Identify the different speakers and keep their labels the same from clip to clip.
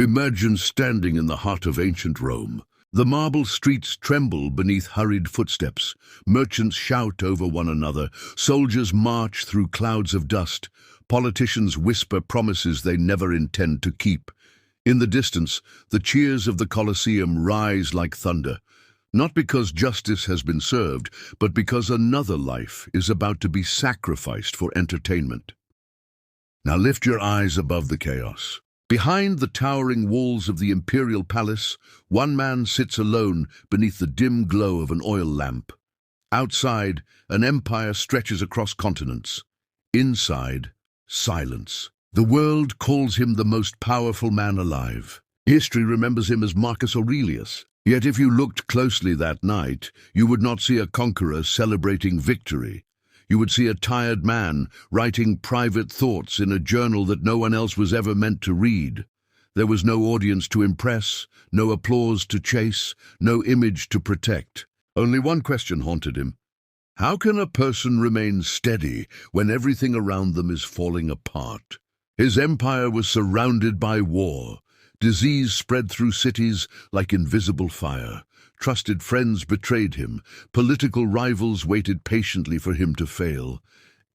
Speaker 1: Imagine standing in the heart of ancient Rome. The marble streets tremble beneath hurried footsteps. Merchants shout over one another. Soldiers march through clouds of dust. Politicians whisper promises they never intend to keep. In the distance, the cheers of the Colosseum rise like thunder. Not because justice has been served, but because another life is about to be sacrificed for entertainment. Now lift your eyes above the chaos. Behind the towering walls of the imperial palace, one man sits alone beneath the dim glow of an oil lamp. Outside, an empire stretches across continents. Inside, silence. The world calls him the most powerful man alive. History remembers him as Marcus Aurelius. Yet if you looked closely that night, you would not see a conqueror celebrating victory. You would see a tired man writing private thoughts in a journal that no one else was ever meant to read. There was no audience to impress, no applause to chase, no image to protect. Only one question haunted him. How can a person remain steady when everything around them is falling apart? His empire was surrounded by war. Disease spread through cities like invisible fire. Trusted friends betrayed him. Political rivals waited patiently for him to fail.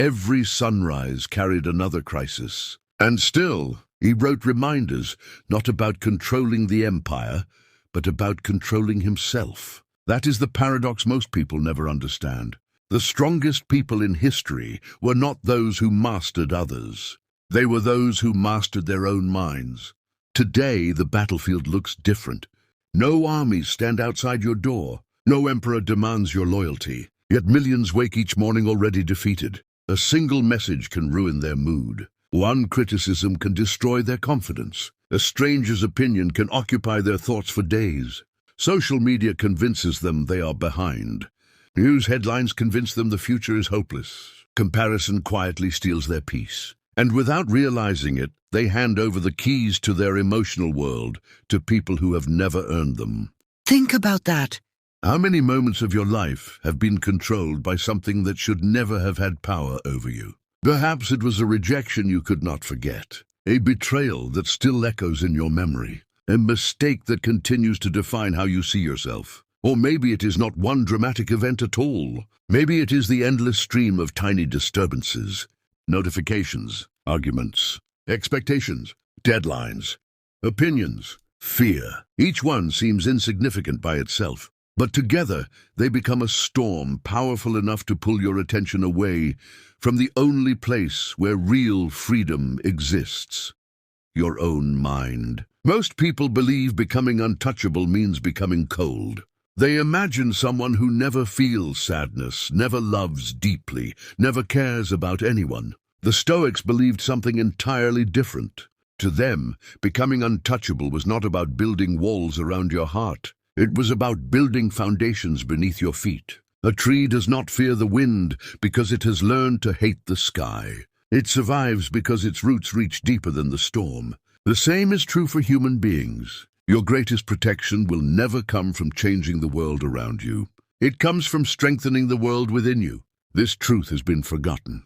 Speaker 1: Every sunrise carried another crisis. And still, he wrote reminders, not about controlling the empire, but about controlling himself. That is the paradox most people never understand. The strongest people in history were not those who mastered others. They were those who mastered their own minds. Today, the battlefield looks different. No armies stand outside your door. No emperor demands your loyalty. Yet millions wake each morning already defeated. A single message can ruin their mood. One criticism can destroy their confidence. A stranger's opinion can occupy their thoughts for days. Social media convinces them they are behind. News headlines convince them the future is hopeless. Comparison quietly steals their peace. And without realizing it, they hand over the keys to their emotional world to people who have never earned them.
Speaker 2: Think about that.
Speaker 1: How many moments of your life have been controlled by something that should never have had power over you? Perhaps it was a rejection you could not forget, a betrayal that still echoes in your memory, a mistake that continues to define how you see yourself. Or maybe it is not one dramatic event at all. Maybe it is the endless stream of tiny disturbances. Notifications, arguments, expectations, deadlines, opinions, fear. Each one seems insignificant by itself, but together they become a storm powerful enough to pull your attention away from the only place where real freedom exists, your own mind. Most people believe becoming untouchable means becoming cold. They imagine someone who never feels sadness, never loves deeply, never cares about anyone. The Stoics believed something entirely different. To them, becoming untouchable was not about building walls around your heart. It was about building foundations beneath your feet. A tree does not fear the wind because it has learned to hate the sky. It survives because its roots reach deeper than the storm. The same is true for human beings. Your greatest protection will never come from changing the world around you. It comes from strengthening the world within you. This truth has been forgotten.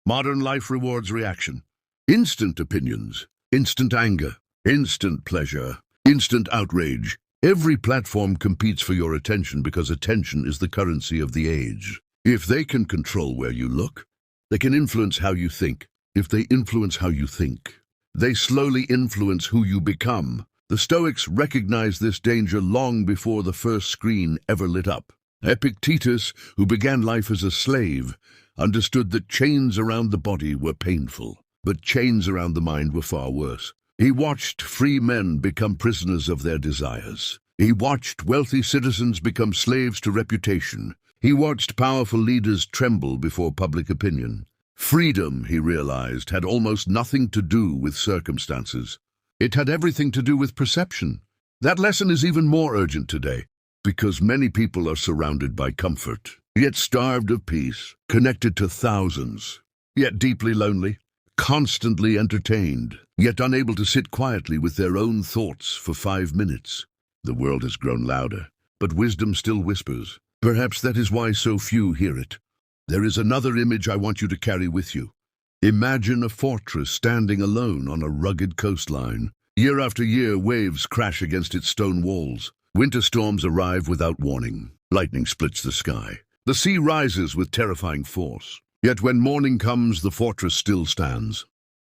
Speaker 1: Modern life rewards reaction. Instant opinions, instant anger, instant pleasure, instant outrage. Every platform competes for your attention because attention is the currency of the age. If they can control where you look, they can influence how you think. If they influence how you think, they slowly influence who you become. The Stoics recognized this danger long before the first screen ever lit up. Epictetus, who began life as a slave, understood that chains around the body were painful, but chains around the mind were far worse. He watched free men become prisoners of their desires. He watched wealthy citizens become slaves to reputation. He watched powerful leaders tremble before public opinion. Freedom, he realized, had almost nothing to do with circumstances. It had everything to do with perception. That lesson is even more urgent today, because many people are surrounded by comfort, yet starved of peace, connected to thousands, yet deeply lonely, constantly entertained, yet unable to sit quietly with their own thoughts for 5 minutes. The world has grown louder, but wisdom still whispers. Perhaps that is why so few hear it. There is another image I want you to carry with you. Imagine a fortress standing alone on a rugged coastline. Year after year, waves crash against its stone walls. Winter storms arrive without warning. Lightning splits the sky. The sea rises with terrifying force. Yet when morning comes, the fortress still stands.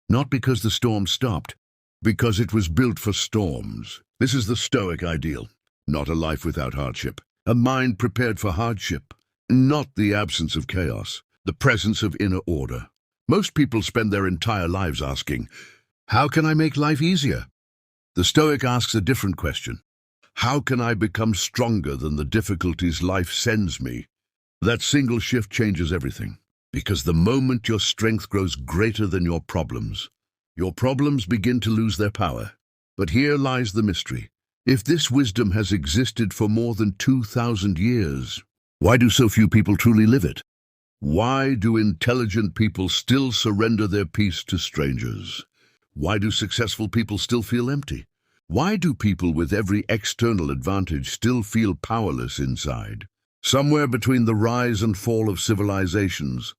Speaker 1: Not because the storm stopped, because it was built for storms. This is the Stoic ideal. Not a life without hardship. A mind prepared for hardship. Not the absence of chaos, the presence of inner order. Most people spend their entire lives asking, how can I make life easier? The Stoic asks a different question. How can I become stronger than the difficulties life sends me? That single shift changes everything. Because the moment your strength grows greater than your problems begin to lose their power. But here lies the mystery. If this wisdom has existed for more than 2,000 years, why do so few people truly live it? Why do intelligent people still surrender their peace to strangers? Why do successful people still feel empty? Why do people with every external advantage still feel powerless inside? Somewhere between the rise and fall of civilizations,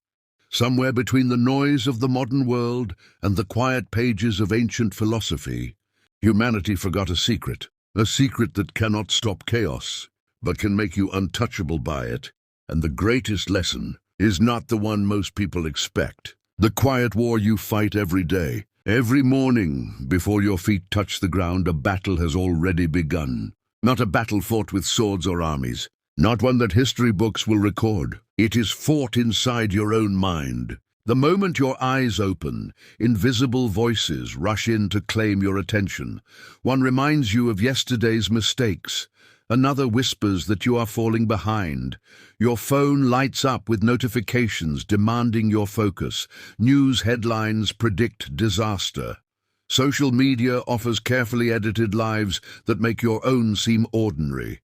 Speaker 1: somewhere between the noise of the modern world and the quiet pages of ancient philosophy, humanity forgot a secret that cannot stop chaos, but can make you untouchable by it. And the greatest lesson is not the one most people expect. The quiet war you fight every day. Every morning, before your feet touch the ground, a battle has already begun. Not a battle fought with swords or armies. Not one that history books will record. It is fought inside your own mind. The moment your eyes open, invisible voices rush in to claim your attention. One reminds you of yesterday's mistakes. Another whispers that you are falling behind. Your phone lights up with notifications demanding your focus. News headlines predict disaster. Social media offers carefully edited lives that make your own seem ordinary.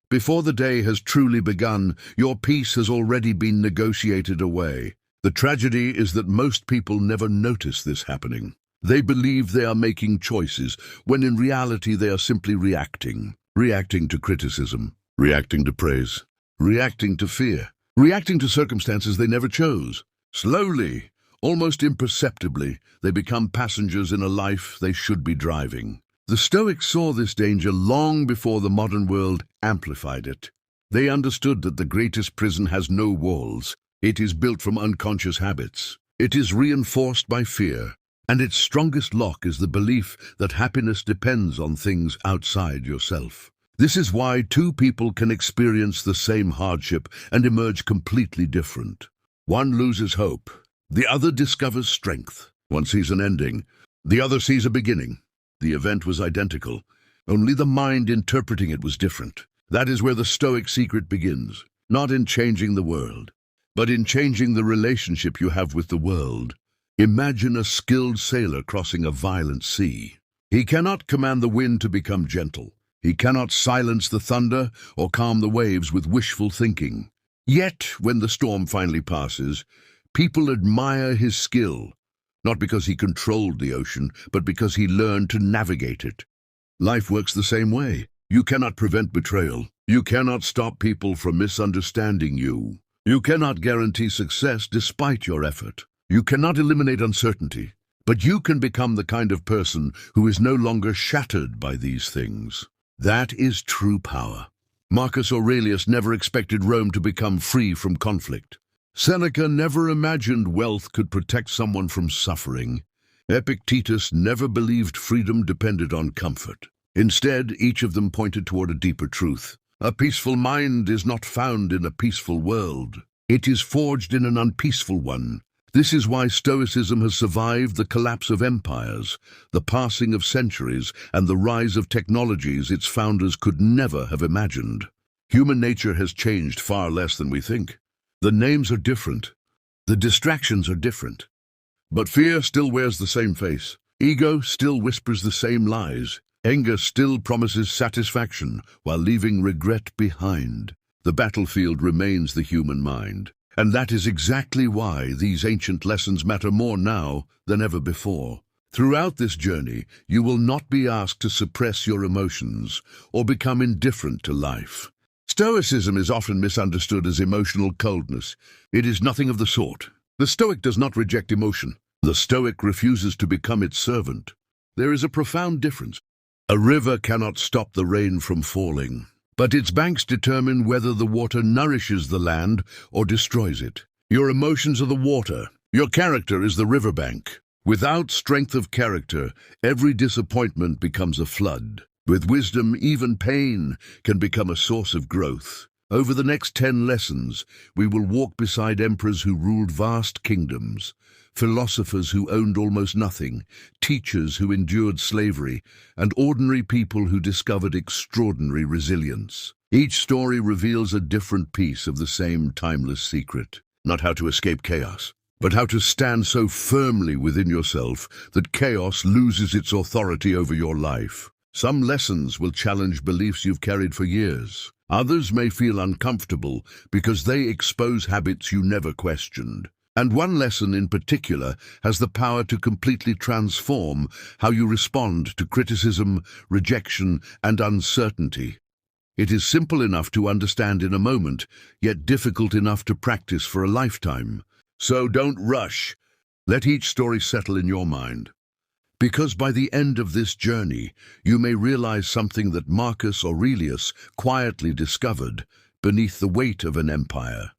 Speaker 1: Before the day has truly begun, your peace has already been negotiated away. The tragedy is that most people never notice this happening. They believe they are making choices, when in reality they are simply reacting. Reacting to criticism, reacting to praise, reacting to fear, reacting to circumstances they never chose. Slowly, almost imperceptibly, they become passengers in a life they should be driving. The Stoics saw this danger long before the modern world amplified it. They understood that the greatest prison has no walls. It is built from unconscious habits. It is reinforced by fear. And its strongest lock is the belief that happiness depends on things outside yourself. This is why two people can experience the same hardship and emerge completely different. One loses hope. The other discovers strength. One sees an ending. The other sees a beginning. The event was identical. Only the mind interpreting it was different. That is where the Stoic secret begins. Not in changing the world, but in changing the relationship you have with the world. Imagine a skilled sailor crossing a violent sea. He cannot command the wind to become gentle. He cannot silence the thunder or calm the waves with wishful thinking. Yet, when the storm finally passes, people admire his skill, not because he controlled the ocean, but because he learned to navigate it. Life works the same way. You cannot prevent betrayal. You cannot stop people from misunderstanding you. You cannot guarantee success despite your effort. You cannot eliminate uncertainty, but you can become the kind of person who is no longer shattered by these things. That is true power. Marcus Aurelius never expected Rome to become free from conflict. Seneca never imagined wealth could protect someone from suffering. Epictetus never believed freedom depended on comfort. Instead, each of them pointed toward a deeper truth. A peaceful mind is not found in a peaceful world. It is forged in an unpeaceful one. This is why Stoicism has survived the collapse of empires, the passing of centuries, and the rise of technologies its founders could never have imagined. Human nature has changed far less than we think. The names are different. The distractions are different. But fear still wears the same face. Ego still whispers the same lies. Anger still promises satisfaction while leaving regret behind. The battlefield remains the human mind. And that is exactly why these ancient lessons matter more now than ever before. Throughout this journey, you will not be asked to suppress your emotions or become indifferent to life. Stoicism is often misunderstood as emotional coldness. It is nothing of the sort. The Stoic does not reject emotion. The Stoic refuses to become its servant. There is a profound difference. A river cannot stop the rain from falling, but its banks determine whether the water nourishes the land or destroys it. Your emotions are the water. Your character is the riverbank. Without strength of character, every disappointment becomes a flood. With wisdom, even pain can become a source of growth. Over the next 10 lessons, we will walk beside emperors who ruled vast kingdoms, philosophers who owned almost nothing, teachers who endured slavery, and ordinary people who discovered extraordinary resilience. Each story reveals a different piece of the same timeless secret. Not how to escape chaos, but how to stand so firmly within yourself that chaos loses its authority over your life. Some lessons will challenge beliefs you've carried for years. Others may feel uncomfortable because they expose habits you never questioned. And one lesson in particular has the power to completely transform how you respond to criticism, rejection, and uncertainty. It is simple enough to understand in a moment, yet difficult enough to practice for a lifetime. So don't rush. Let each story settle in your mind. Because by the end of this journey, you may realize something that Marcus Aurelius quietly discovered beneath the weight of an empire.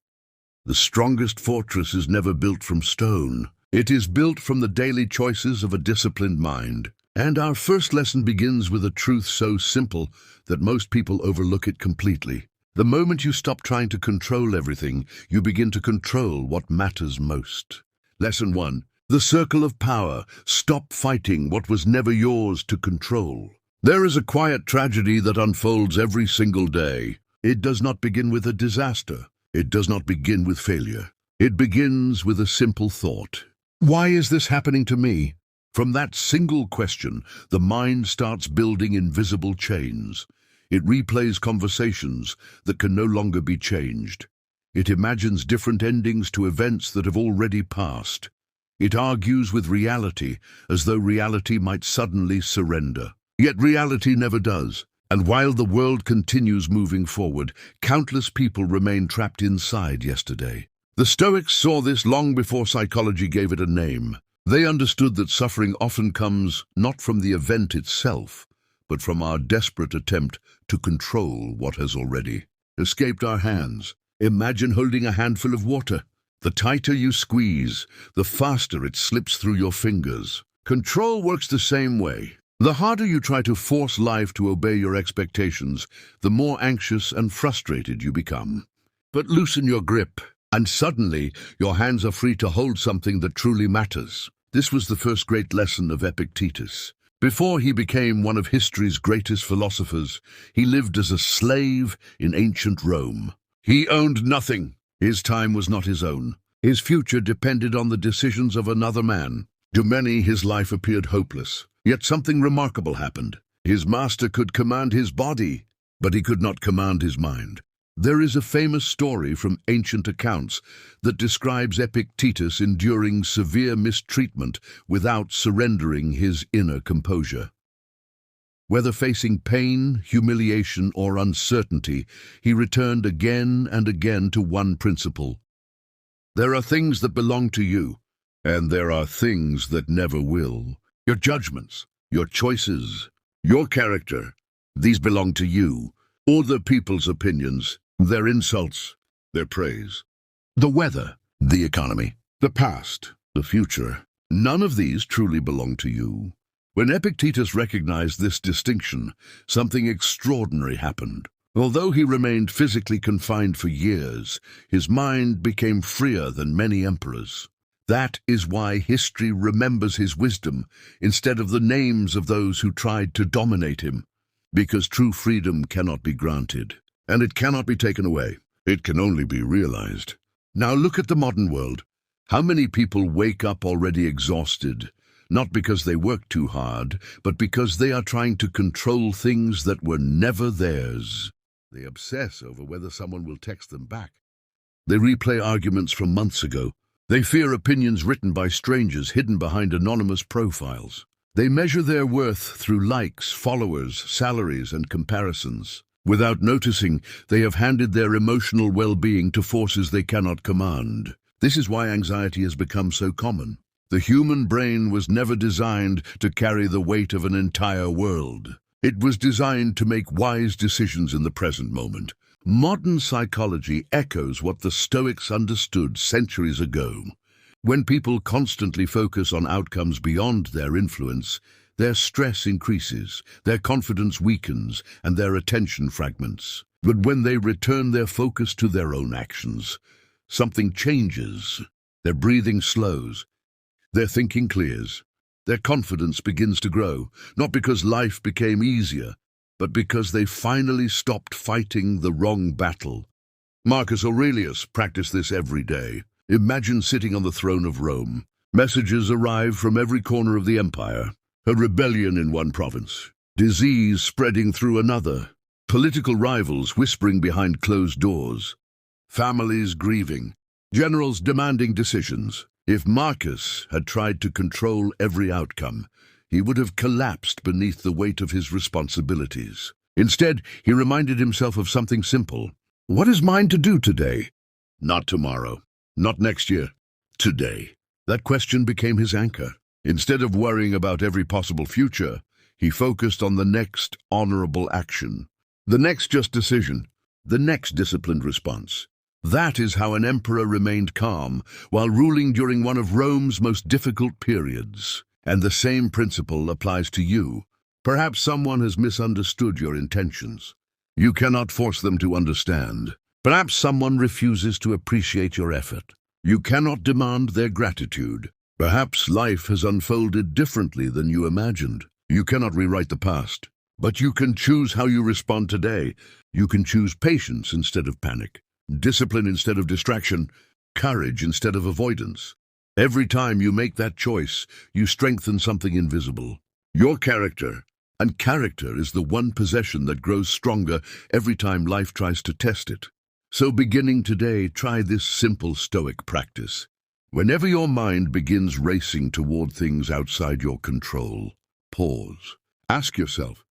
Speaker 1: The strongest fortress is never built from stone. It is built from the daily choices of a disciplined mind. And our first lesson begins with a truth so simple that most people overlook it completely. The moment you stop trying to control everything, you begin to control what matters most. Lesson 1. The circle of power. Stop fighting what was never yours to control. There is a quiet tragedy that unfolds every single day. It does not begin with a disaster. It does not begin with failure. It begins with a simple thought. Why is this happening to me? From that single question, the mind starts building invisible chains. It replays conversations that can no longer be changed. It imagines different endings to events that have already passed. It argues with reality as though reality might suddenly surrender. Yet reality never does. And while the world continues moving forward, countless people remain trapped inside yesterday. The Stoics saw this long before psychology gave it a name. They understood that suffering often comes not from the event itself, but from our desperate attempt to control what has already escaped our hands. Imagine holding a handful of water. The tighter you squeeze, the faster it slips through your fingers. Control works the same way. The harder you try to force life to obey your expectations, the more anxious and frustrated you become. But loosen your grip, and suddenly your hands are free to hold something that truly matters. This was the first great lesson of Epictetus. Before he became one of history's greatest philosophers, he lived as a slave in ancient Rome. He owned nothing. His time was not his own. His future depended on the decisions of another man. To many, his life appeared hopeless. Yet something remarkable happened. His master could command his body, but he could not command his mind. There is a famous story from ancient accounts that describes Epictetus enduring severe mistreatment without surrendering his inner composure. Whether facing pain, humiliation, or uncertainty, he returned again and again to one principle. There are things that belong to you, and there are things that never will. Your judgments, your choices, your character, these belong to you. Other people's opinions, their insults, their praise. The weather, the economy, the past, the future, none of these truly belong to you. When Epictetus recognized this distinction, something extraordinary happened. Although he remained physically confined for years, his mind became freer than many emperors. That is why history remembers his wisdom instead of the names of those who tried to dominate him. Because true freedom cannot be granted, and it cannot be taken away. It can only be realized. Now look at the modern world. How many people wake up already exhausted, not because they work too hard, but because they are trying to control things that were never theirs. They obsess over whether someone will text them back. They replay arguments from months ago. They fear opinions written by strangers hidden behind anonymous profiles. They measure their worth through likes, followers, salaries, and comparisons. Without noticing, they have handed their emotional well-being to forces they cannot command. This is why anxiety has become so common. The human brain was never designed to carry the weight of an entire world. It was designed to make wise decisions in the present moment. Modern psychology echoes what the Stoics understood centuries ago. When people constantly focus on outcomes beyond their influence, their stress increases, their confidence weakens, and their attention fragments. But when they return their focus to their own actions, something changes. Their breathing slows, their thinking clears, their confidence begins to grow, not because life became easier, but because they finally stopped fighting the wrong battle. Marcus Aurelius practiced this every day. Imagine sitting on the throne of Rome. Messages arrive from every corner of the empire. A rebellion in one province, disease spreading through another, political rivals whispering behind closed doors, families grieving, generals demanding decisions. If Marcus had tried to control every outcome, he would have collapsed beneath the weight of his responsibilities. Instead, he reminded himself of something simple. What is mine to do today? Not tomorrow, not next year, today. That question became his anchor. Instead of worrying about every possible future, he focused on the next honorable action, the next just decision, the next disciplined response. That is how an emperor remained calm while ruling during one of Rome's most difficult periods. And the same principle applies to you. Perhaps someone has misunderstood your intentions. You cannot force them to understand. Perhaps someone refuses to appreciate your effort. You cannot demand their gratitude. Perhaps life has unfolded differently than you imagined. You cannot rewrite the past, but you can choose how you respond today. You can choose patience instead of panic, discipline instead of distraction, courage instead of avoidance. Every time you make that choice, you strengthen something invisible. Your character. And character is the one possession that grows stronger every time life tries to test it. So beginning today, try this simple Stoic practice. Whenever your mind begins racing toward things outside your control, pause. Ask yourself,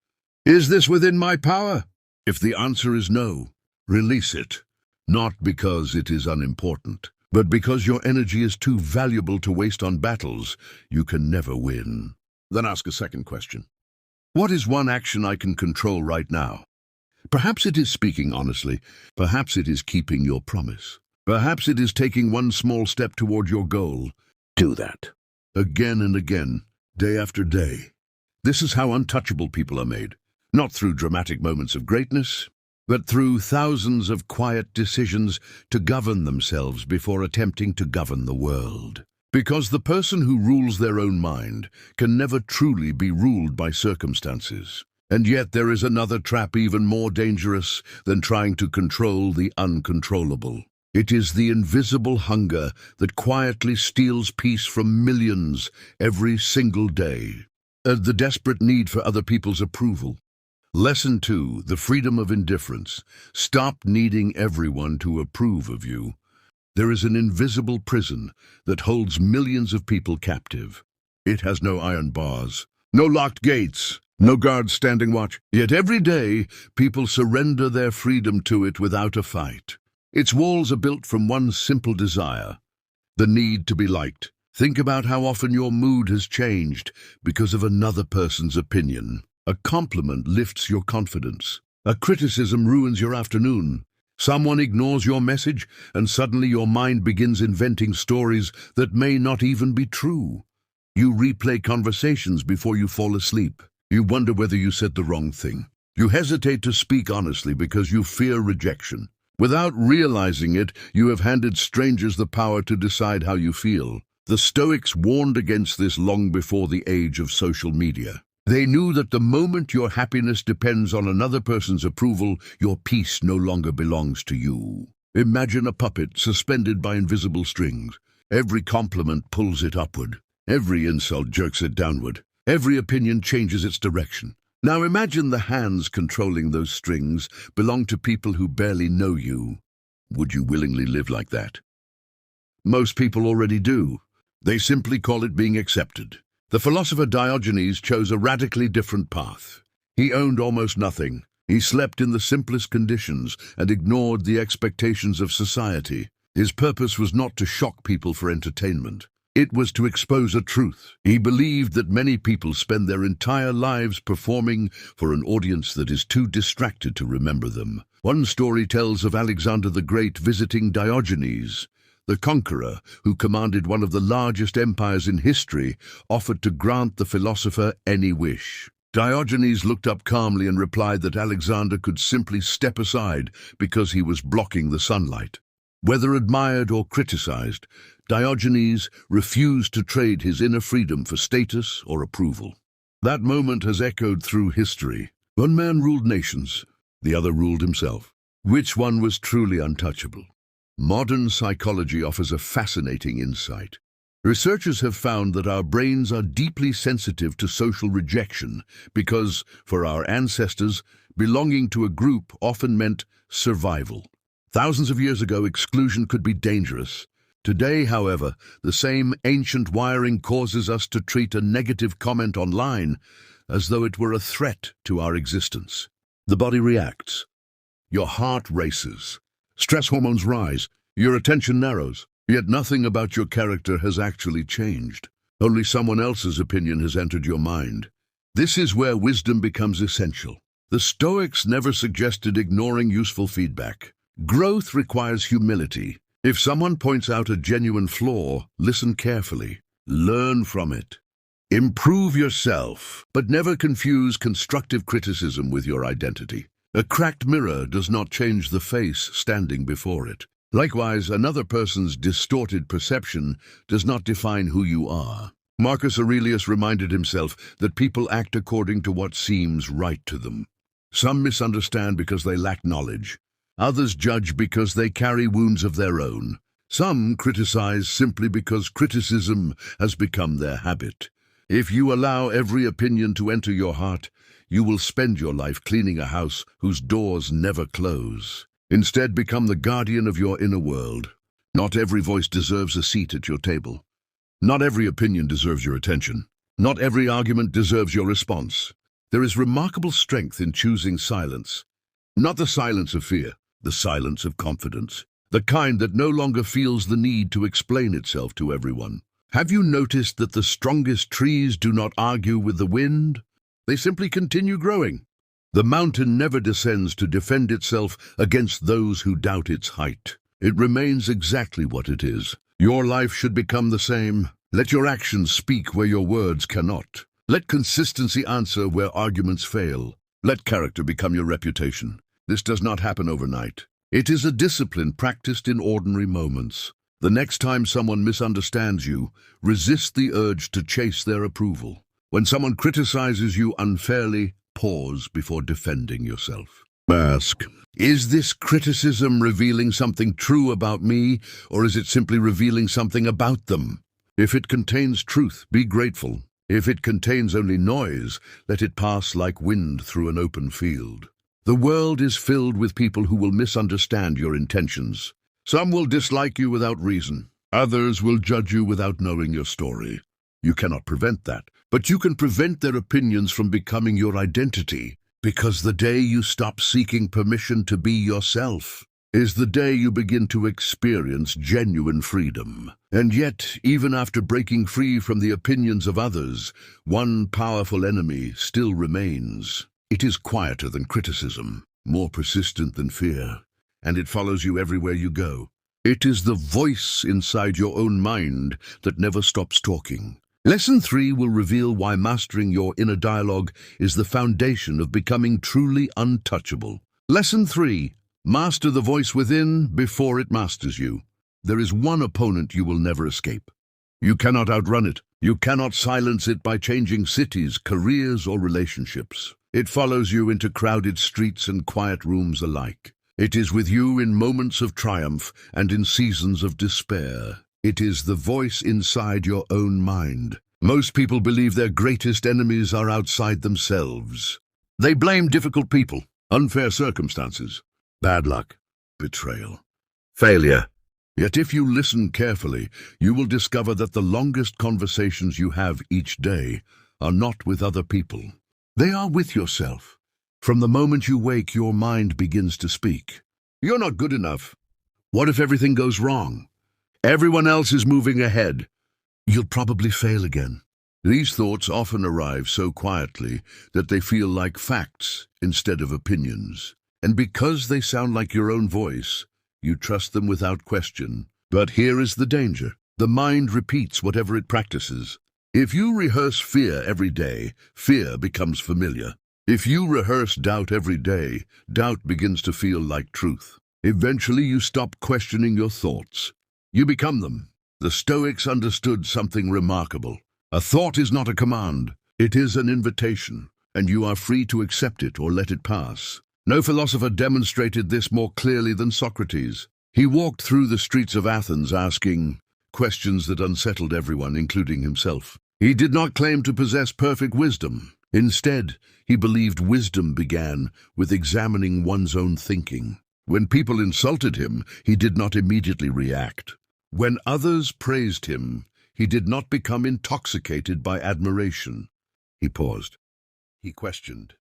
Speaker 1: is this within my power? If the answer is no, release it. Not because it is unimportant, but because your energy is too valuable to waste on battles you can never win. Then ask a second question. What is one action I can control right now? Perhaps it is speaking honestly. Perhaps it is keeping your promise. Perhaps it is taking one small step toward your goal. Do that. Again and again, day after day. This is how untouchable people are made. Not through dramatic moments of greatness, but through thousands of quiet decisions to govern themselves before attempting to govern the world. Because the person who rules their own mind can never truly be ruled by circumstances. And yet there is another trap even more dangerous than trying to control the uncontrollable. It is the invisible hunger that quietly steals peace from millions every single day. The desperate need for other people's approval. Lesson 2, the freedom of indifference. Stop needing everyone to approve of you. There is an invisible prison that holds millions of people captive. It has no iron bars, no locked gates, no guards standing watch. Yet every day, people surrender their freedom to it without a fight. Its walls are built from one simple desire, the need to be liked. Think about how often your mood has changed because of another person's opinion. A compliment lifts your confidence. A criticism ruins your afternoon. Someone ignores your message, and suddenly your mind begins inventing stories that may not even be true. You replay conversations before you fall asleep. You wonder whether you said the wrong thing. You hesitate to speak honestly because you fear rejection. Without realizing it, you have handed strangers the power to decide how you feel. The Stoics warned against this long before the age of social media. They knew that the moment your happiness depends on another person's approval, your peace no longer belongs to you. Imagine a puppet suspended by invisible strings. Every compliment pulls it upward. Every insult jerks it downward. Every opinion changes its direction. Now imagine the hands controlling those strings belong to people who barely know you. Would you willingly live like that? Most people already do. They simply call it being accepted. The philosopher Diogenes chose a radically different path. He owned almost nothing. He slept in the simplest conditions and ignored the expectations of society. His purpose was not to shock people for entertainment, It was to expose a truth. He believed that many people spend their entire lives performing for an audience that is too distracted to remember them. One story tells of Alexander the Great visiting Diogenes, the conqueror who commanded one of the largest empires in history, offered to grant the philosopher any wish. Diogenes looked up calmly and replied that Alexander could simply step aside because he was blocking the sunlight. Whether admired or criticized, Diogenes refused to trade his inner freedom for status or approval. That moment has echoed through history. One man ruled nations, the other ruled himself. Which one was truly untouchable? Modern psychology offers a fascinating insight. Researchers have found that our brains are deeply sensitive to social rejection because, for our ancestors, belonging to a group often meant survival. Thousands of years ago, exclusion could be dangerous. Today, however, the same ancient wiring causes us to treat a negative comment online as though it were a threat to our existence. The body reacts. Your heart races. Stress hormones rise. Your attention narrows. Yet nothing about your character has actually changed. Only someone else's opinion has entered your mind. This is where wisdom becomes essential. The Stoics never suggested ignoring useful feedback. Growth requires humility. If someone points out a genuine flaw, listen carefully. Learn from it. Improve yourself, but never confuse constructive criticism with your identity. A cracked mirror does not change the face standing before it. Likewise, another person's distorted perception does not define who you are. Marcus Aurelius reminded himself that people act according to what seems right to them. Some misunderstand because they lack knowledge. Others judge because they carry wounds of their own. Some criticize simply because criticism has become their habit. If you allow every opinion to enter your heart, you will spend your life cleaning a house whose doors never close. Instead, become the guardian of your inner world. Not every voice deserves a seat at your table. Not every opinion deserves your attention. Not every argument deserves your response. There is remarkable strength in choosing silence. Not the silence of fear, the silence of confidence. The kind that no longer feels the need to explain itself to everyone. Have you noticed that the strongest trees do not argue with the wind? They simply continue growing. The mountain never descends to defend itself against those who doubt its height. It remains exactly what it is. Your life should become the same. Let your actions speak where your words cannot. Let consistency answer where arguments fail. Let character become your reputation. This does not happen overnight. It is a discipline practiced in ordinary moments. The next time someone misunderstands you, resist the urge to chase their approval. When someone criticizes you unfairly, pause before defending yourself. Ask, is this criticism revealing something true about me, or is it simply revealing something about them? If it contains truth, be grateful. If it contains only noise, let it pass like wind through an open field. The world is filled with people who will misunderstand your intentions. Some will dislike you without reason. Others will judge you without knowing your story. You cannot prevent that, but you can prevent their opinions from becoming your identity, because the day you stop seeking permission to be yourself is the day you begin to experience genuine freedom. And yet, even after breaking free from the opinions of others, one powerful enemy still remains. It is quieter than criticism, more persistent than fear, and it follows you everywhere you go. It is the voice inside your own mind that never stops talking. Lesson 3 will reveal why mastering your inner dialogue is the foundation of becoming truly untouchable. Lesson 3. Master the voice within before it masters you. There is one opponent you will never escape. You cannot outrun it. You cannot silence it by changing cities, careers, or relationships. It follows you into crowded streets and quiet rooms alike. It is with you in moments of triumph and in seasons of despair. It is the voice inside your own mind. Most people believe their greatest enemies are outside themselves. They blame difficult people, unfair circumstances, bad luck, betrayal, failure. Yet if you listen carefully, you will discover that the longest conversations you have each day are not with other people. They are with yourself. From the moment you wake, your mind begins to speak. You're not good enough. What if everything goes wrong? Everyone else is moving ahead. You'll probably fail again. These thoughts often arrive so quietly that they feel like facts instead of opinions. And because they sound like your own voice, you trust them without question. But here is the danger. The mind repeats whatever it practices. If you rehearse fear every day, fear becomes familiar. If you rehearse doubt every day, doubt begins to feel like truth. Eventually you stop questioning your thoughts. You become them. The Stoics understood something remarkable. A thought is not a command. It is an invitation, and you are free to accept it or let it pass. No philosopher demonstrated this more clearly than Socrates. He walked through the streets of Athens asking questions that unsettled everyone, including himself. He did not claim to possess perfect wisdom. Instead, he believed wisdom began with examining one's own thinking. When people insulted him, he did not immediately react. When others praised him, he did not become intoxicated by admiration. He paused. He questioned.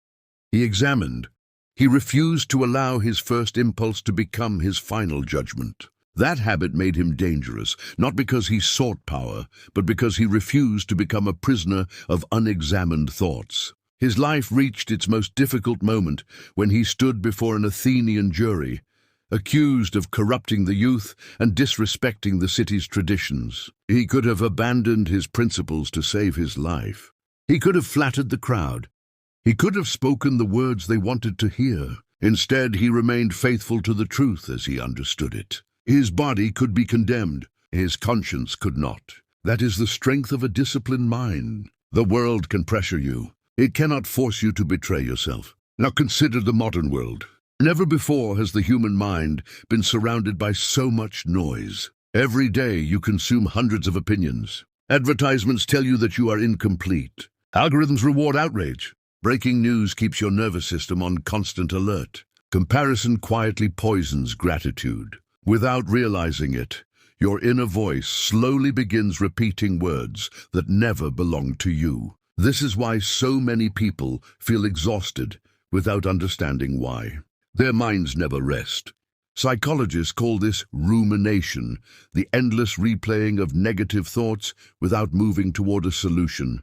Speaker 1: He examined. He refused to allow his first impulse to become his final judgment. That habit made him dangerous, not because he sought power, but because he refused to become a prisoner of unexamined thoughts. His life reached its most difficult moment when he stood before an Athenian jury, accused of corrupting the youth and disrespecting the city's traditions. He could have abandoned his principles to save his life. He could have flattered the crowd. He could have spoken the words they wanted to hear. Instead, he remained faithful to the truth as he understood it. His body could be condemned. His conscience could not. That is the strength of a disciplined mind. The world can pressure you. It cannot force you to betray yourself. Now consider the modern world. Never before has the human mind been surrounded by so much noise. Every day you consume hundreds of opinions. Advertisements tell you that you are incomplete. Algorithms reward outrage. Breaking news keeps your nervous system on constant alert. Comparison quietly poisons gratitude. Without realizing it, your inner voice slowly begins repeating words that never belonged to you. This is why so many people feel exhausted without understanding why. Their minds never rest. Psychologists call this rumination, the endless replaying of negative thoughts without moving toward a solution.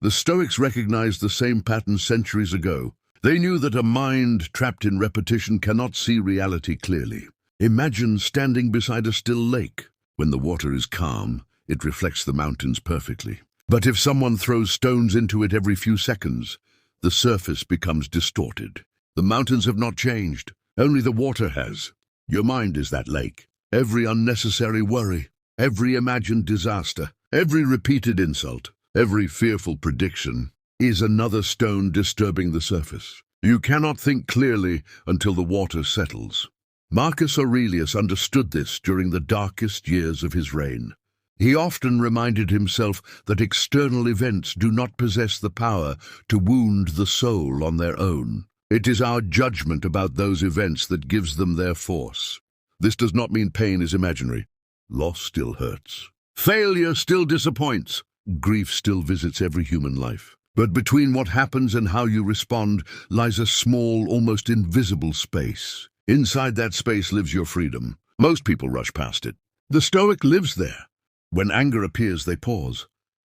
Speaker 1: The Stoics recognized the same pattern centuries ago. They knew that a mind trapped in repetition cannot see reality clearly. Imagine standing beside a still lake. When the water is calm, it reflects the mountains perfectly. But if someone throws stones into it every few seconds, the surface becomes distorted. The mountains have not changed, only the water has. Your mind is that lake. Every unnecessary worry, every imagined disaster, every repeated insult, every fearful prediction is another stone disturbing the surface. You cannot think clearly until the water settles. Marcus Aurelius understood this during the darkest years of his reign. He often reminded himself that external events do not possess the power to wound the soul on their own. It is our judgment about those events that gives them their force. This does not mean pain is imaginary. Loss still hurts. Failure still disappoints. Grief still visits every human life. But between what happens and how you respond lies a small, almost invisible space. Inside that space lives your freedom. Most people rush past it. The Stoic lives there. When anger appears, they pause.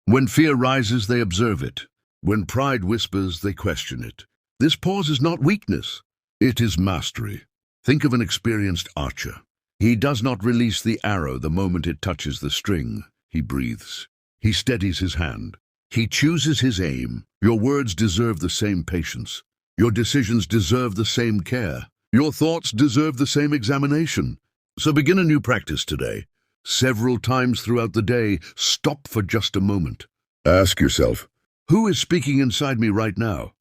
Speaker 1: When fear rises, they observe it. When pride whispers, they question it. This pause is not weakness. It is mastery. Think of an experienced archer. He does not release the arrow the moment it touches the string. He breathes. He steadies his hand. He chooses his aim. Your words deserve the same patience. Your decisions deserve the same care. Your thoughts deserve the same examination. So begin a new practice today. Several times throughout the day, stop for just a moment. Ask yourself, who is speaking inside me right now?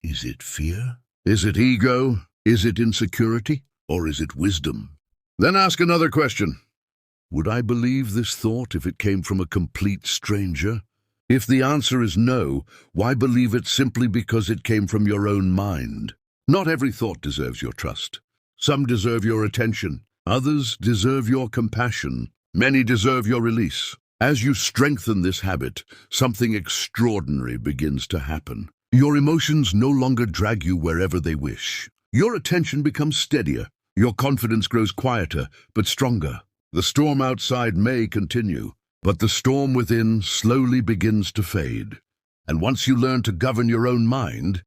Speaker 1: Is it fear? Is it ego? Is it insecurity? Or is it wisdom? Then ask another question. Would I believe this thought if it came from a complete stranger? If the answer is no, why believe it simply because it came from your own mind? Not every thought deserves your trust. Some deserve your attention. Others deserve your compassion. Many deserve your release. As you strengthen this habit, something extraordinary begins to happen. Your emotions no longer drag you wherever they wish. Your attention becomes steadier. Your confidence grows quieter, but stronger. The storm outside may continue, But the storm within slowly begins to fade. And once you learn to govern your own mind,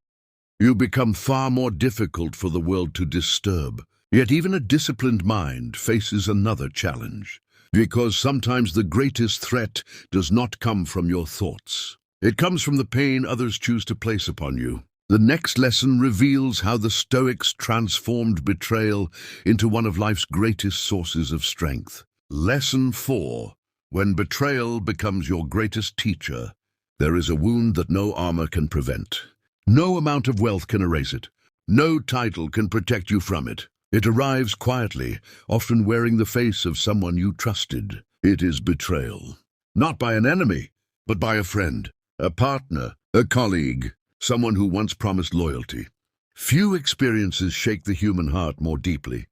Speaker 1: you become far more difficult for the world to disturb. Yet even a disciplined mind faces another challenge, because sometimes the greatest threat does not come from your thoughts. It comes from the pain others choose to place upon you. The next lesson reveals how the Stoics transformed betrayal into one of life's greatest sources of strength. Lesson 4. When betrayal becomes your greatest teacher, there is a wound that no armor can prevent. No amount of wealth can erase it. No title can protect you from it. It arrives quietly, often wearing the face of someone you trusted. It is betrayal. Not by an enemy, but by a friend, a partner, a colleague, someone who once promised loyalty. Few experiences shake the human heart more deeply.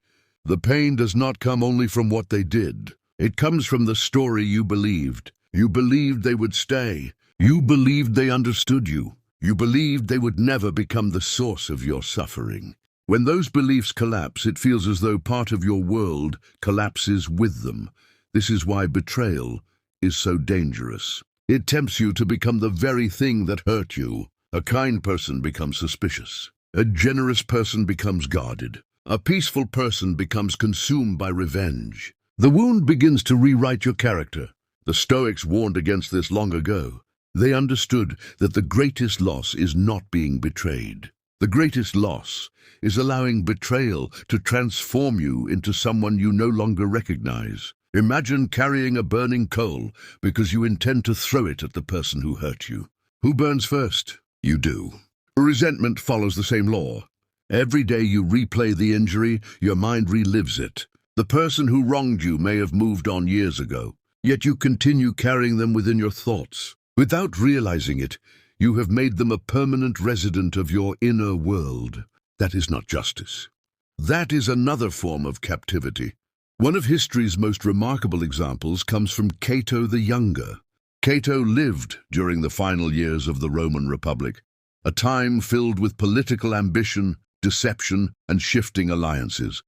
Speaker 1: The pain does not come only from what they did. It comes from the story you believed. You believed they would stay. You believed they understood you. You believed they would never become the source of your suffering. When those beliefs collapse, it feels as though part of your world collapses with them. This is why betrayal is so dangerous. It tempts you to become the very thing that hurt you. A kind person becomes suspicious. A generous person becomes guarded. A peaceful person becomes consumed by revenge. The wound begins to rewrite your character. The Stoics warned against this long ago. They understood that the greatest loss is not being betrayed. The greatest loss is allowing betrayal to transform you into someone you no longer recognize. Imagine carrying a burning coal because you intend to throw it at the person who hurt you. Who burns first? You do. Resentment follows the same law. Every day you replay the injury, your mind relives it. The person who wronged you may have moved on years ago, yet you continue carrying them within your thoughts. Without realizing it, you have made them a permanent resident of your inner world. That is not justice. That is another form of captivity. One of history's most remarkable examples comes from Cato the Younger. Cato lived during the final years of the Roman Republic, a time filled with political ambition, deception, and shifting alliances.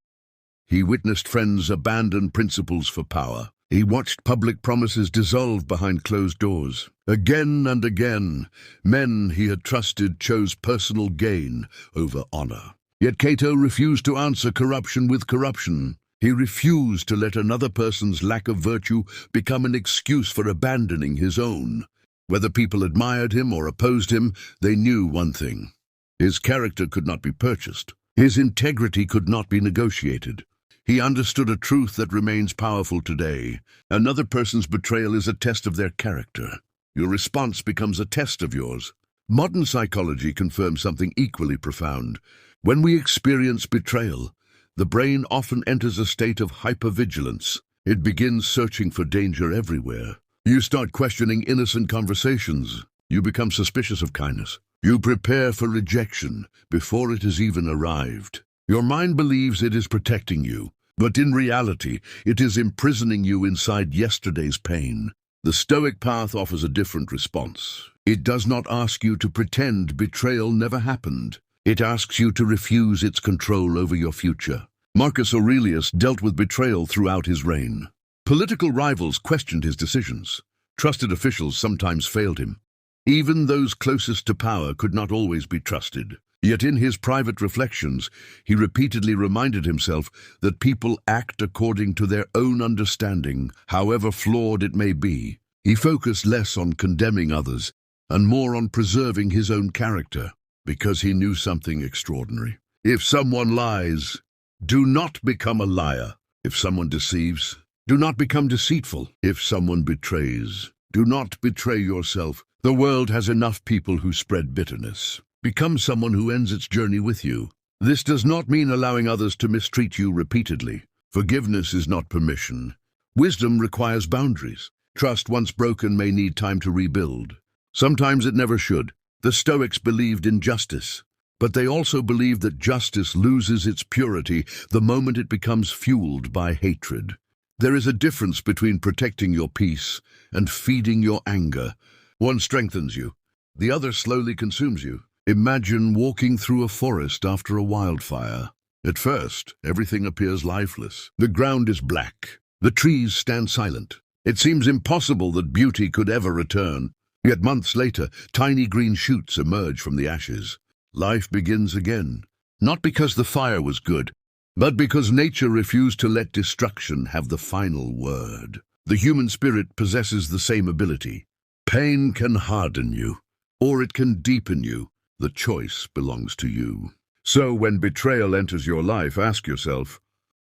Speaker 1: He witnessed friends abandon principles for power. He watched public promises dissolve behind closed doors. Again and again, men he had trusted chose personal gain over honor. Yet Cato refused to answer corruption with corruption. He refused to let another person's lack of virtue become an excuse for abandoning his own. Whether people admired him or opposed him, they knew one thing. His character could not be purchased. His integrity could not be negotiated. He understood a truth that remains powerful today. Another person's betrayal is a test of their character. Your response becomes a test of yours. Modern psychology confirms something equally profound. When we experience betrayal, the brain often enters a state of hypervigilance. It begins searching for danger everywhere. You start questioning innocent conversations. You become suspicious of kindness. You prepare for rejection before it has even arrived. Your mind believes it is protecting you, but in reality, it is imprisoning you inside yesterday's pain. The Stoic path offers a different response. It does not ask you to pretend betrayal never happened. It asks you to refuse its control over your future. Marcus Aurelius dealt with betrayal throughout his reign. Political rivals questioned his decisions. Trusted officials sometimes failed him. Even those closest to power could not always be trusted. Yet in his private reflections, he repeatedly reminded himself that people act according to their own understanding, however flawed it may be. He focused less on condemning others and more on preserving his own character, because he knew something extraordinary. If someone lies, do not become a liar. If someone deceives, do not become deceitful. If someone betrays, do not betray yourself. The world has enough people who spread bitterness. Become someone who ends its journey with you. This does not mean allowing others to mistreat you repeatedly. Forgiveness is not permission. Wisdom requires boundaries. Trust once broken may need time to rebuild. Sometimes it never should. The Stoics believed in justice, but they also believed that justice loses its purity the moment it becomes fueled by hatred. There is a difference between protecting your peace and feeding your anger. One strengthens you, the other slowly consumes you. Imagine walking through a forest after a wildfire. At first, everything appears lifeless. The ground is black. The trees stand silent. It seems impossible that beauty could ever return. Yet months later, tiny green shoots emerge from the ashes. Life begins again, not because the fire was good, but because nature refused to let destruction have the final word. The human spirit possesses the same ability. Pain can harden you, or it can deepen you. The choice belongs to you. So when betrayal enters your life, ask yourself,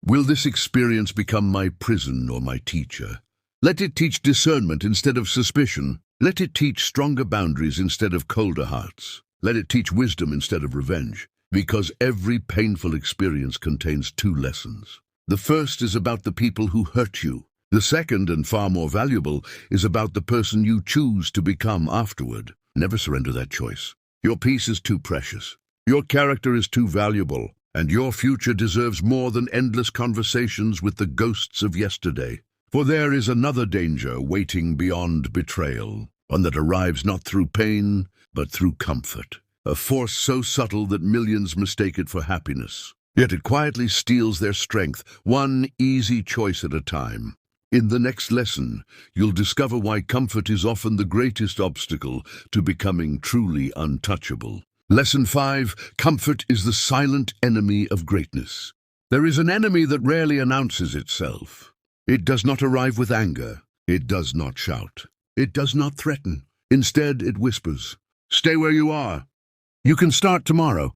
Speaker 1: will this experience become my prison or my teacher? Let it teach discernment instead of suspicion. Let it teach stronger boundaries instead of colder hearts. Let it teach wisdom instead of revenge, because every painful experience contains two lessons. The first is about the people who hurt you. The second, and far more valuable, is about the person you choose to become afterward. Never surrender that choice. Your peace is too precious. Your character is too valuable, and your future deserves more than endless conversations with the ghosts of yesterday. For there is another danger waiting beyond betrayal, one that arrives not through pain, but through comfort. A force so subtle that millions mistake it for happiness. Yet it quietly steals their strength, one easy choice at a time. In the next lesson, you'll discover why comfort is often the greatest obstacle to becoming truly untouchable. Lesson 5, comfort is the silent enemy of greatness. There is an enemy that rarely announces itself. It does not arrive with anger. It does not shout. It does not threaten. Instead, it whispers, "Stay where you are. You can start tomorrow.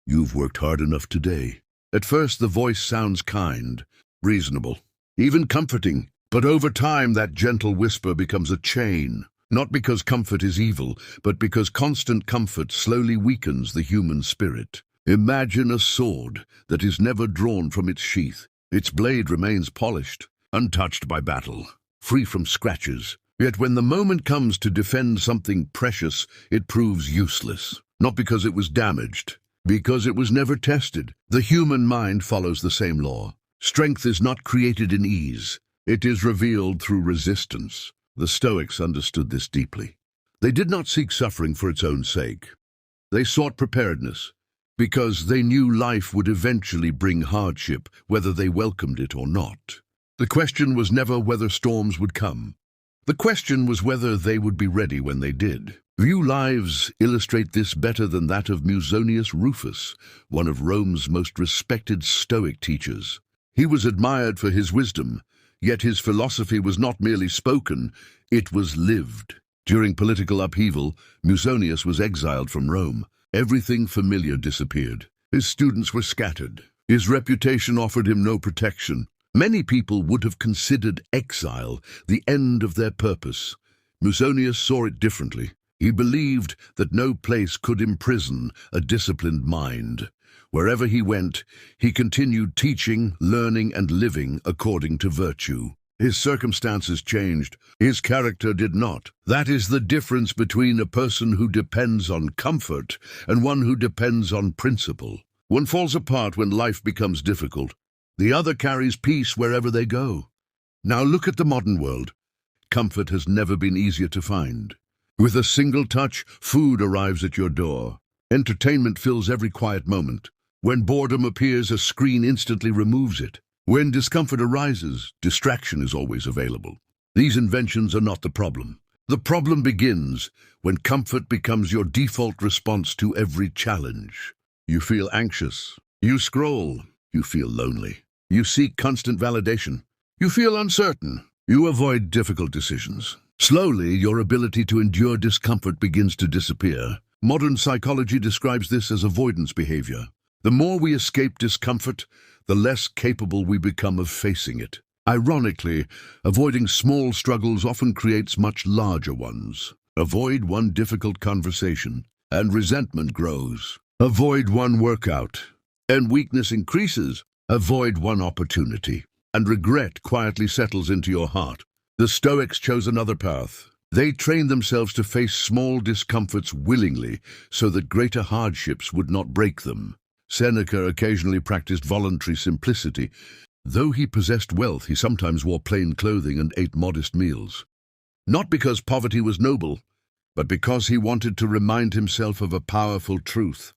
Speaker 1: You've worked hard enough today." At first, the voice sounds kind, reasonable, even comforting. But over time, that gentle whisper becomes a chain. Not because comfort is evil, but because constant comfort slowly weakens the human spirit. Imagine a sword that is never drawn from its sheath. Its blade remains polished, untouched by battle, free from scratches. Yet when the moment comes to defend something precious, it proves useless. Not because it was damaged, because it was never tested. The human mind follows the same law. Strength is not created in ease. It is revealed through resistance. The Stoics understood this deeply. They did not seek suffering for its own sake. They sought preparedness, because they knew life would eventually bring hardship, whether they welcomed it or not. The question was never whether storms would come. The question was whether they would be ready when they did. Few lives illustrate this better than that of Musonius Rufus, one of Rome's most respected Stoic teachers. He was admired for his wisdom, yet his philosophy was not merely spoken, it was lived. During political upheaval, Musonius was exiled from Rome. Everything familiar disappeared. His students were scattered. His reputation offered him no protection. Many people would have considered exile the end of their purpose. Musonius saw it differently. He believed that no place could imprison a disciplined mind. Wherever he went, he continued teaching, learning, and living according to virtue. His circumstances changed. His character did not. That is the difference between a person who depends on comfort and one who depends on principle. One falls apart when life becomes difficult. The other carries peace wherever they go. Now look at the modern world. Comfort has never been easier to find. With a single touch, food arrives at your door. Entertainment fills every quiet moment. When boredom appears, a screen instantly removes it. When discomfort arises, distraction is always available. These inventions are not the problem. The problem begins when comfort becomes your default response to every challenge. You feel anxious. You scroll. You feel lonely. You seek constant validation. You feel uncertain. You avoid difficult decisions. Slowly, your ability to endure discomfort begins to disappear. Modern psychology describes this as avoidance behavior. The more we escape discomfort, the less capable we become of facing it. Ironically, avoiding small struggles often creates much larger ones. Avoid one difficult conversation, and resentment grows. Avoid one workout, and weakness increases. Avoid one opportunity, and regret quietly settles into your heart. The Stoics chose another path. They trained themselves to face small discomforts willingly so that greater hardships would not break them. Seneca occasionally practiced voluntary simplicity. Though he possessed wealth, he sometimes wore plain clothing and ate modest meals. Not because poverty was noble, but because he wanted to remind himself of a powerful truth.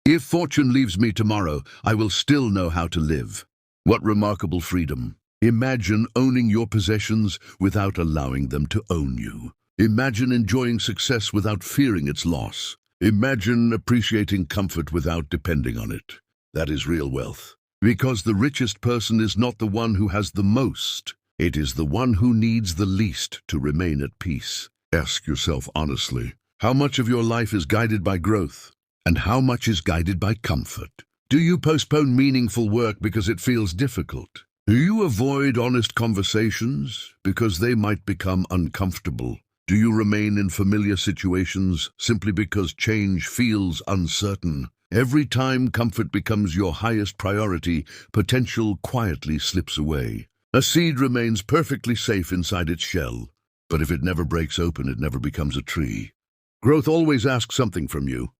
Speaker 1: If fortune leaves me tomorrow, I will still know how to live. What remarkable freedom! Imagine owning your possessions without allowing them to own you. Imagine enjoying success without fearing its loss. Imagine appreciating comfort without depending on it. That is real wealth. Because the richest person is not the one who has the most. It is the one who needs the least to remain at peace. Ask yourself honestly, how much of your life is guided by growth, and how much is guided by comfort? Do you postpone meaningful work because it feels difficult? Do you avoid honest conversations because they might become uncomfortable? Do you remain in familiar situations simply because change feels uncertain? Every time comfort becomes your highest priority, potential quietly slips away. A seed remains perfectly safe inside its shell, but if it never breaks open, it never becomes a tree. Growth always asks something from you.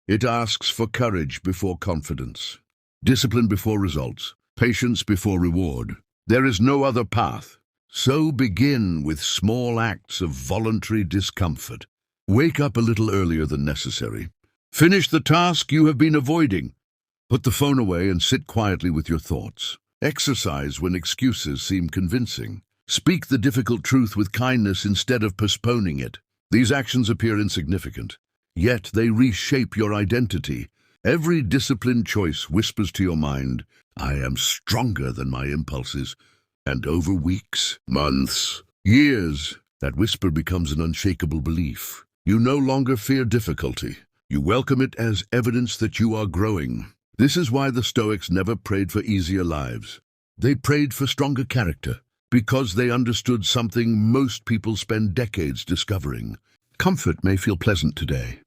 Speaker 1: It asks for courage before confidence, discipline before results, patience before reward. There is no other path. So begin with small acts of voluntary discomfort. Wake up a little earlier than necessary. Finish the task you have been avoiding. Put the phone away and sit quietly with your thoughts. Exercise when excuses seem convincing. Speak the difficult truth with kindness instead of postponing it. These actions appear insignificant, yet they reshape your identity. Every disciplined choice whispers to your mind, I am stronger than my impulses. And over weeks, months, years, that whisper becomes an unshakable belief. You no longer fear difficulty. You welcome it as evidence that you are growing. This is why the Stoics never prayed for easier lives. They prayed for stronger character, because they understood something most people spend decades discovering. Comfort may feel pleasant today,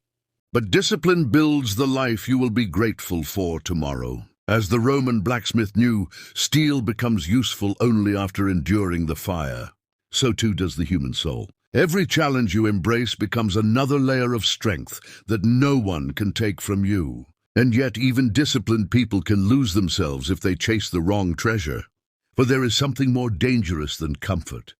Speaker 1: but discipline builds the life you will be grateful for tomorrow. As the Roman blacksmith knew, steel becomes useful only after enduring the fire. So too does the human soul. Every challenge you embrace becomes another layer of strength that no one can take from you. And yet even disciplined people can lose themselves if they chase the wrong treasure. For there is something more dangerous than comfort.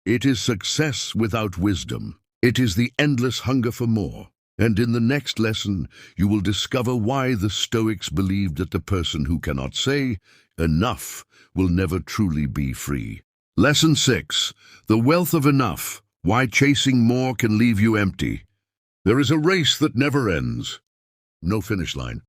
Speaker 1: It is success without wisdom. It is the endless hunger for more. And in the next lesson, you will discover why the Stoics believed that the person who cannot say enough will never truly be free. Lesson 6. The wealth of enough. Why chasing more can leave you empty. There is a race that never ends. No finish line.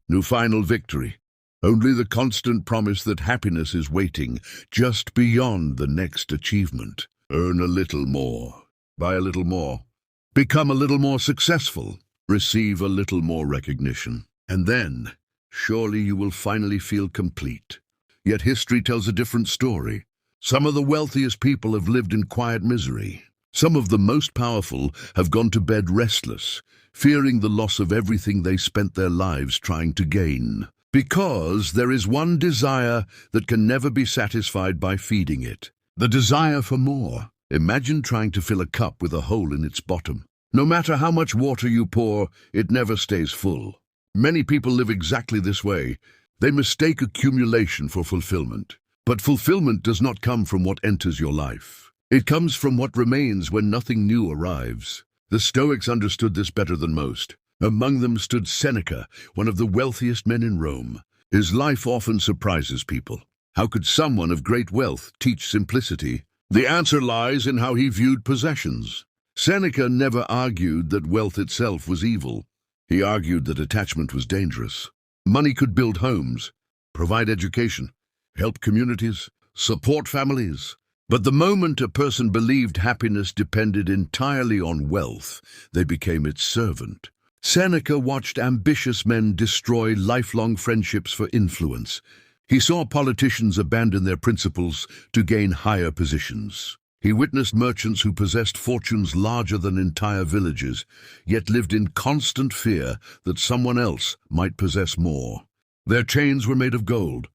Speaker 1: No final victory. Only the constant promise that happiness is waiting just beyond the next achievement. Earn a little more. Buy a little more. Become a little more successful. Receive a little more recognition. And then, surely you will finally feel complete. Yet history tells a different story. Some of the wealthiest people have lived in quiet misery. Some of the most powerful have gone to bed restless, fearing the loss of everything they spent their lives trying to gain. Because there is one desire that can never be satisfied by feeding it. The desire for more. Imagine trying to fill a cup with a hole in its bottom. No matter how much water you pour, it never stays full. Many people live exactly this way. They mistake accumulation for fulfillment. But fulfillment does not come from what enters your life. It comes from what remains when nothing new arrives. The Stoics understood this better than most. Among them stood Seneca, one of the wealthiest men in Rome. His life often surprises people. How could someone of great wealth teach simplicity? The answer lies in how he viewed possessions. Seneca never argued that wealth itself was evil. He argued that attachment was dangerous. Money could build homes, provide education, help communities, support families. But the moment a person believed happiness depended entirely on wealth, they became its servant. Seneca watched ambitious men destroy lifelong friendships for influence. He saw politicians abandon their principles to gain higher positions. He witnessed merchants who possessed fortunes larger than entire villages, yet lived in constant fear that someone else might possess more. Their chains were made of gold,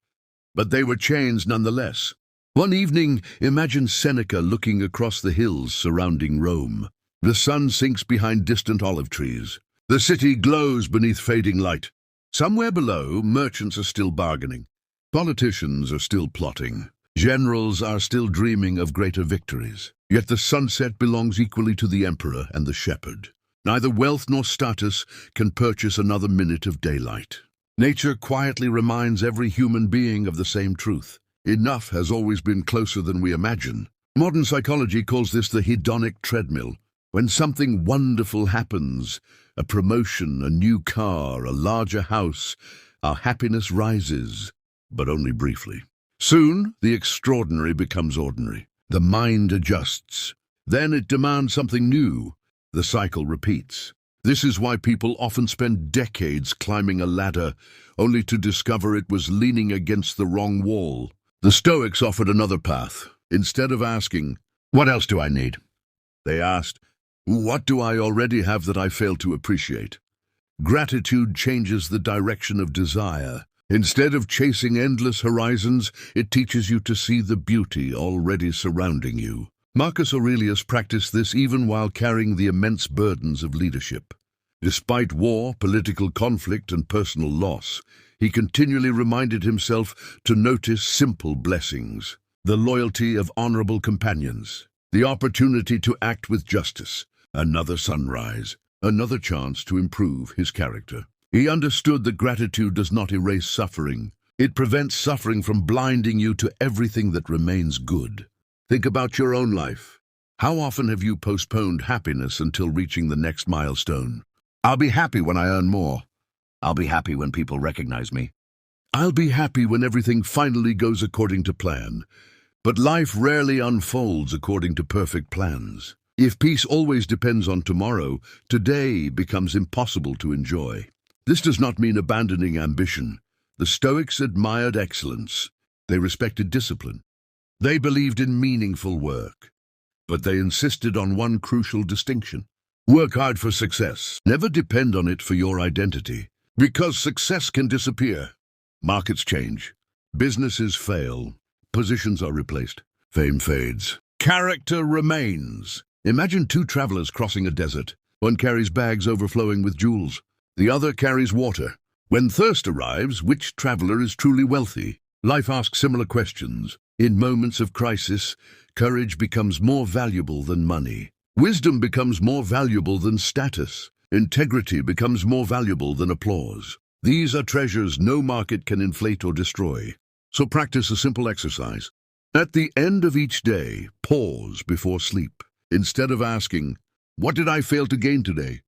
Speaker 1: but they were chains nonetheless. One evening, imagine Seneca looking across the hills surrounding Rome. The sun sinks behind distant olive trees. The city glows beneath fading light. Somewhere below, merchants are still bargaining. Politicians are still plotting. Generals are still dreaming of greater victories. Yet the sunset belongs equally to the emperor and the shepherd. Neither wealth nor status can purchase another minute of daylight. Nature quietly reminds every human being of the same truth. Enough has always been closer than we imagine. Modern psychology calls this the hedonic treadmill. When something wonderful happens, a promotion, a new car, a larger house, our happiness rises, but only briefly. Soon, the extraordinary becomes ordinary. The mind adjusts. Then it demands something new. The cycle repeats. This is why people often spend decades climbing a ladder, only to discover it was leaning against the wrong wall. The Stoics offered another path. Instead of asking, "What else do I need?" they asked, "What do I already have that I fail to appreciate?" Gratitude changes the direction of desire. Instead of chasing endless horizons, it teaches you to see the beauty already surrounding you. Marcus Aurelius practiced this even while carrying the immense burdens of leadership. Despite war, political conflict, and personal loss, he continually reminded himself to notice simple blessings: the loyalty of honorable companions, the opportunity to act with justice, another sunrise, another chance to improve his character. He understood that gratitude does not erase suffering. It prevents suffering from blinding you to everything that remains good. Think about your own life. How often have you postponed happiness until reaching the next milestone? I'll be happy when I earn more. I'll be happy when people recognize me. I'll be happy when everything finally goes according to plan. But life rarely unfolds according to perfect plans. If peace always depends on tomorrow, today becomes impossible to enjoy. This does not mean abandoning ambition. The Stoics admired excellence. They respected discipline. They believed in meaningful work. But they insisted on one crucial distinction. Work hard for success. Never depend on it for your identity. Because success can disappear. Markets change. Businesses fail. Positions are replaced. Fame fades. Character remains. Imagine two travelers crossing a desert. One carries bags overflowing with jewels. The other carries water. When thirst arrives, which traveler is truly wealthy? Life asks similar questions. In moments of crisis, courage becomes more valuable than money. Wisdom becomes more valuable than status. Integrity becomes more valuable than applause. These are treasures no market can inflate or destroy. So practice a simple exercise. At the end of each day, pause before sleep. Instead of asking, "What did I fail to gain today?"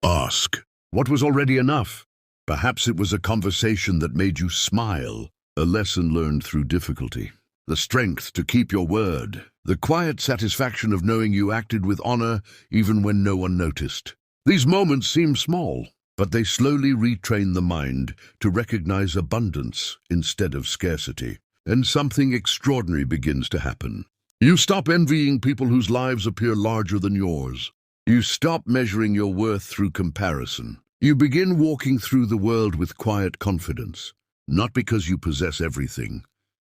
Speaker 1: ask, "What was already enough?" Perhaps it was a conversation that made you smile, a lesson learned through difficulty, the strength to keep your word, the quiet satisfaction of knowing you acted with honor even when no one noticed. These moments seem small, but they slowly retrain the mind to recognize abundance instead of scarcity. And something extraordinary begins to happen. You stop envying people whose lives appear larger than yours. You stop measuring your worth through comparison. You begin walking through the world with quiet confidence, not because you possess everything,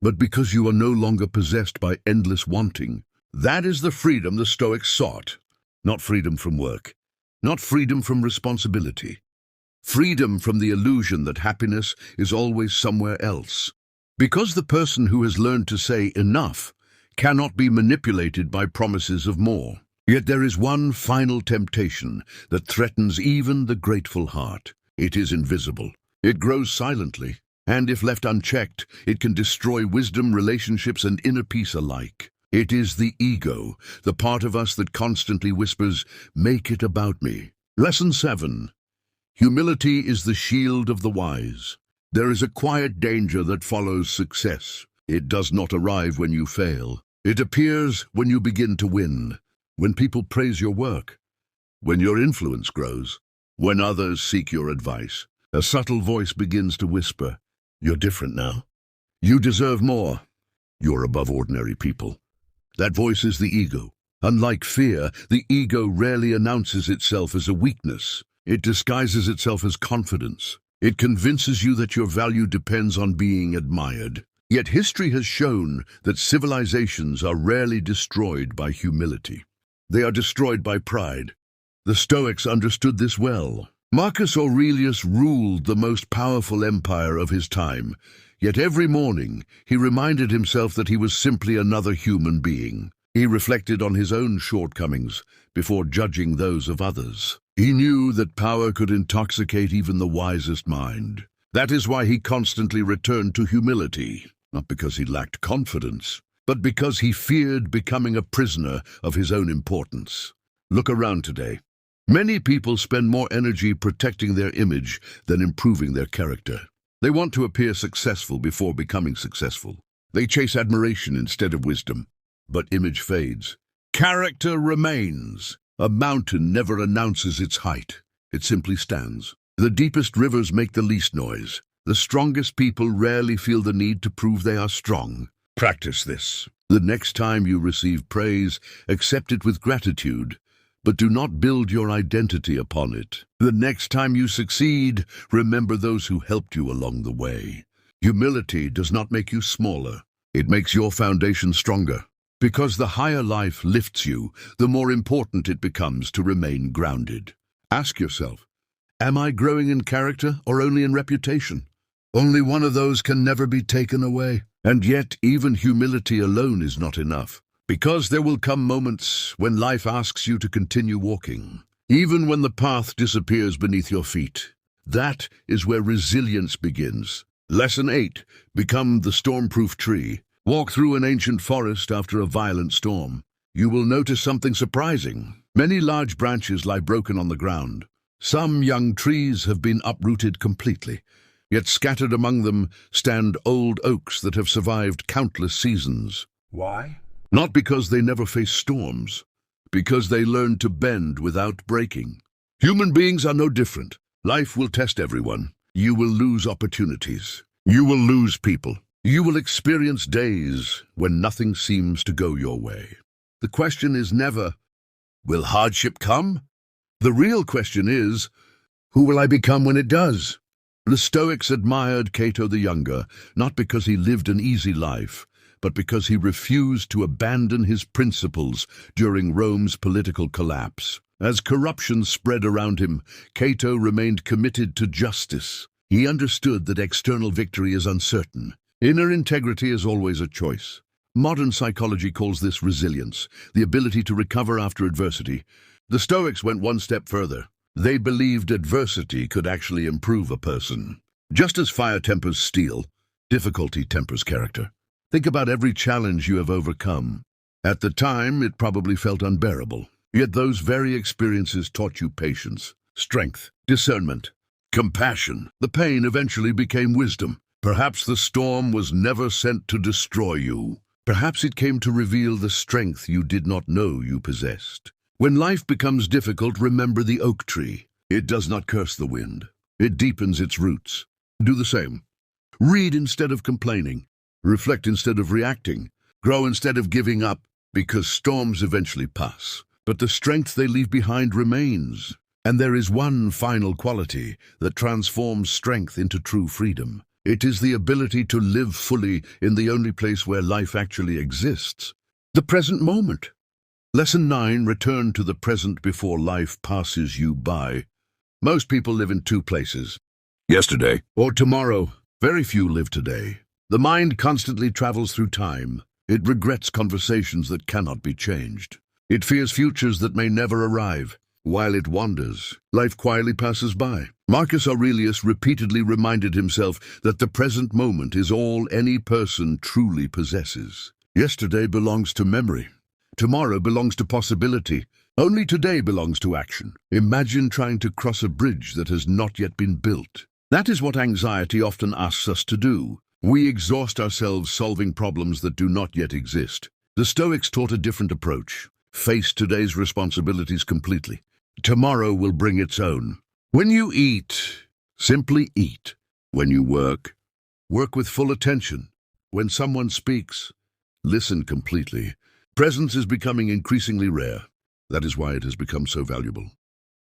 Speaker 1: but because you are no longer possessed by endless wanting. That is the freedom the Stoics sought. Not freedom from work, not freedom from responsibility. Freedom from the illusion that happiness is always somewhere else. Because the person who has learned to say enough cannot be manipulated by promises of more. Yet there is one final temptation that threatens even the grateful heart. It is invisible. It grows silently, and if left unchecked, it can destroy wisdom, relationships, and inner peace alike. It is the ego, the part of us that constantly whispers, "Make it about me." Lesson 7. Humility is the shield of the wise. There is a quiet danger that follows success. It does not arrive when you fail. It appears when you begin to win, when people praise your work, when your influence grows, when others seek your advice. A subtle voice begins to whisper, "You're different now. You deserve more. You're above ordinary people." That voice is the ego. Unlike fear, the ego rarely announces itself as a weakness. It disguises itself as confidence. It convinces you that your value depends on being admired. Yet history has shown that civilizations are rarely destroyed by humility. They are destroyed by pride. The Stoics understood this well. Marcus Aurelius ruled the most powerful empire of his time, yet every morning he reminded himself that he was simply another human being. He reflected on his own shortcomings before judging those of others. He knew that power could intoxicate even the wisest mind. That is why he constantly returned to humility. not because he lacked confidence, but because he feared becoming a prisoner of his own importance. Look around today. Many people spend more energy protecting their image than improving their character. They want to appear successful before becoming successful. They chase admiration instead of wisdom. But image fades. Character remains. A mountain never announces its height. It simply stands. The deepest rivers make the least noise. The strongest people rarely feel the need to prove they are strong. Practice this. The next time you receive praise, accept it with gratitude, but do not build your identity upon it. The next time you succeed, remember those who helped you along the way. Humility does not make you smaller. It makes your foundation stronger. Because the higher life lifts you, the more important it becomes to remain grounded. Ask yourself, am I growing in character or only in reputation? Only one of those can never be taken away. And yet, even humility alone is not enough. Because there will come moments when life asks you to continue walking, even when the path disappears beneath your feet. That is where resilience begins. Lesson 8. Become the storm-proof tree. Walk through an ancient forest after a violent storm. You will notice something surprising. Many large branches lie broken on the ground. Some young trees have been uprooted completely. Yet scattered among them stand old oaks that have survived countless seasons. Why? Not because they never faced storms, because they learned to bend without breaking. Human beings are no different. Life will test everyone. You will lose opportunities. You will lose people. You will experience days when nothing seems to go your way. The question is never, will hardship come? The real question is, who will I become when it does? The Stoics admired Cato the Younger, not because he lived an easy life, but because he refused to abandon his principles during Rome's political collapse. As corruption spread around him, Cato remained committed to justice. He understood that external victory is uncertain. Inner integrity is always a choice. Modern psychology calls this resilience, the ability to recover after adversity. The Stoics went one step further. They believed adversity could actually improve a person. Just as fire tempers steel, difficulty tempers character. Think about every challenge you have overcome. At the time, it probably felt unbearable. Yet those very experiences taught you patience, strength, discernment, compassion. The pain eventually became wisdom. Perhaps the storm was never sent to destroy you. Perhaps it came to reveal the strength you did not know you possessed. When life becomes difficult, remember the oak tree. It does not curse the wind. It deepens its roots. Do the same. Read instead of complaining. Reflect instead of reacting. Grow instead of giving up, because storms eventually pass. But the strength they leave behind remains. And there is one final quality that transforms strength into true freedom. It is the ability to live fully in the only place where life actually exists, the present moment. Lesson 9, return to the present before life passes you by. Most people live in two places, yesterday or tomorrow. Very few live today. The mind constantly travels through time. It regrets conversations that cannot be changed. It fears futures that may never arrive. While it wanders, life quietly passes by. Marcus Aurelius repeatedly reminded himself that the present moment is all any person truly possesses. Yesterday belongs to memory. Tomorrow belongs to possibility. Only today belongs to action. Imagine trying to cross a bridge that has not yet been built. That is what anxiety often asks us to do. We exhaust ourselves solving problems that do not yet exist. The Stoics taught a different approach. Face today's responsibilities completely. Tomorrow will bring its own. When you eat, simply eat. When you work with full attention. When someone speaks, listen completely. Presence is becoming increasingly rare. That is why it has become so valuable.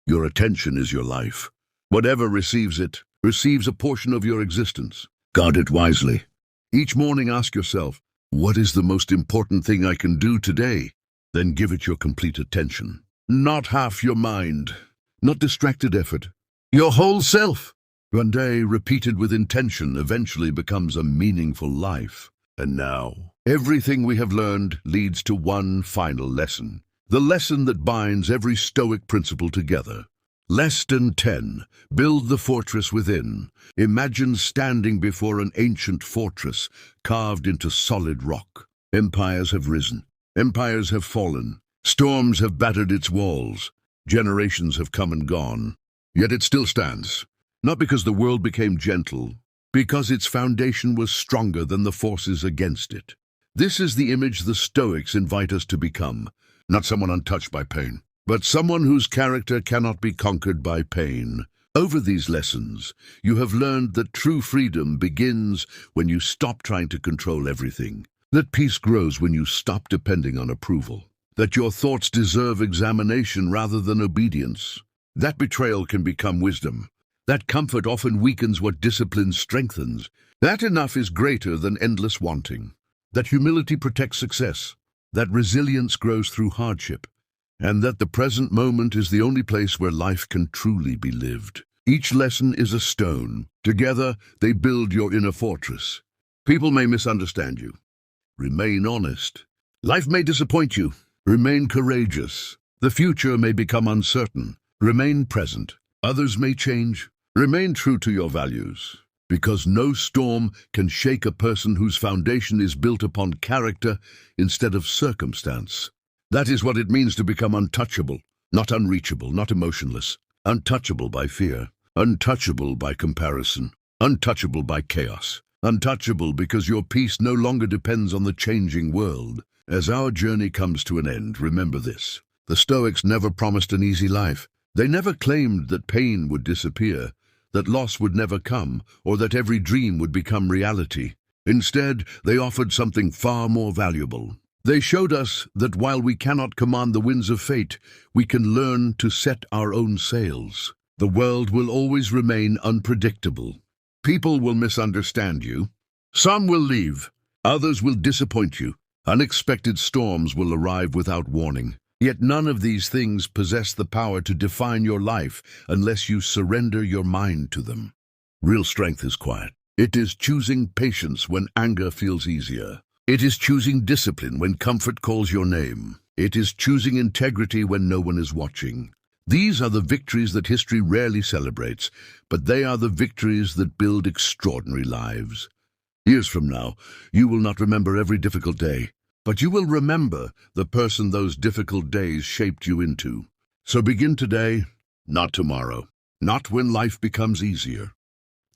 Speaker 1: Your attention is your life. Whatever receives it, receives a portion of your existence. Guard it wisely. Each morning ask yourself, what is the most important thing I can do today? Then give it your complete attention. Not half your mind, not distracted effort, your whole self. One day, repeated with intention, eventually becomes a meaningful life. And now, everything we have learned leads to one final lesson. The lesson that binds every Stoic principle together. Less than 10. Build the fortress within. Imagine standing before an ancient fortress carved into solid rock. Empires have risen. Empires have fallen. Storms have battered its walls. Generations have come and gone. Yet it still stands. Not because the world became gentle, because its foundation was stronger than the forces against it. This is the image the Stoics invite us to become. Not someone untouched by pain, but someone whose character cannot be conquered by pain. Over these lessons, you have learned that true freedom begins when you stop trying to control everything. That peace grows when you stop depending on approval. That your thoughts deserve examination rather than obedience. That betrayal can become wisdom. That comfort often weakens what discipline strengthens. That enough is greater than endless wanting. That humility protects success. That resilience grows through hardship. And that the present moment is the only place where life can truly be lived. Each lesson is a stone. Together, they build your inner fortress. People may misunderstand you. Remain honest. Life may disappoint you. Remain courageous. The future may become uncertain. Remain present. Others may change. Remain true to your values. Because no storm can shake a person whose foundation is built upon character instead of circumstance. That is what it means to become untouchable, not unreachable, not emotionless. Untouchable by fear, untouchable by comparison, untouchable by chaos. Untouchable because your peace no longer depends on the changing world. As our journey comes to an end, remember this. The Stoics never promised an easy life. They never claimed that pain would disappear, that loss would never come, or that every dream would become reality. Instead, they offered something far more valuable. They showed us that while we cannot command the winds of fate, we can learn to set our own sails. The world will always remain unpredictable. People will misunderstand you. Some will leave. Others will disappoint you. Unexpected storms will arrive without warning. Yet none of these things possess the power to define your life unless you surrender your mind to them. Real strength is quiet. It is choosing patience when anger feels easier. It is choosing discipline when comfort calls your name. It is choosing integrity when no one is watching. These are the victories that history rarely celebrates, but they are the victories that build extraordinary lives. Years from now, you will not remember every difficult day, but you will remember the person those difficult days shaped you into. So begin today, not tomorrow, not when life becomes easier.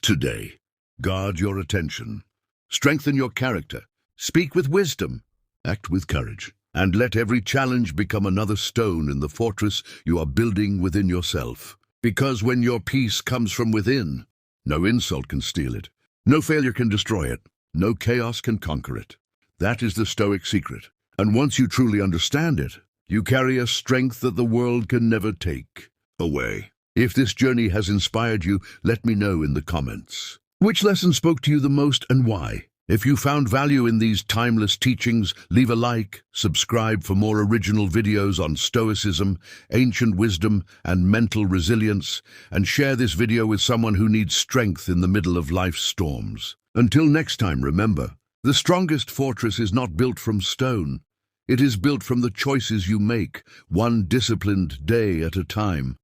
Speaker 1: Today, guard your attention, strengthen your character, speak with wisdom, act with courage, and let every challenge become another stone in the fortress you are building within yourself. Because when your peace comes from within, no insult can steal it, no failure can destroy it, no chaos can conquer it. That is the Stoic secret. And once you truly understand it, you carry a strength that the world can never take away. If this journey has inspired you, let me know in the comments. Which lesson spoke to you the most and why? If you found value in these timeless teachings, leave a like, subscribe for more original videos on Stoicism, ancient wisdom, and mental resilience, and share this video with someone who needs strength in the middle of life's storms. Until next time, remember, the strongest fortress is not built from stone. It is built from the choices you make, one disciplined day at a time.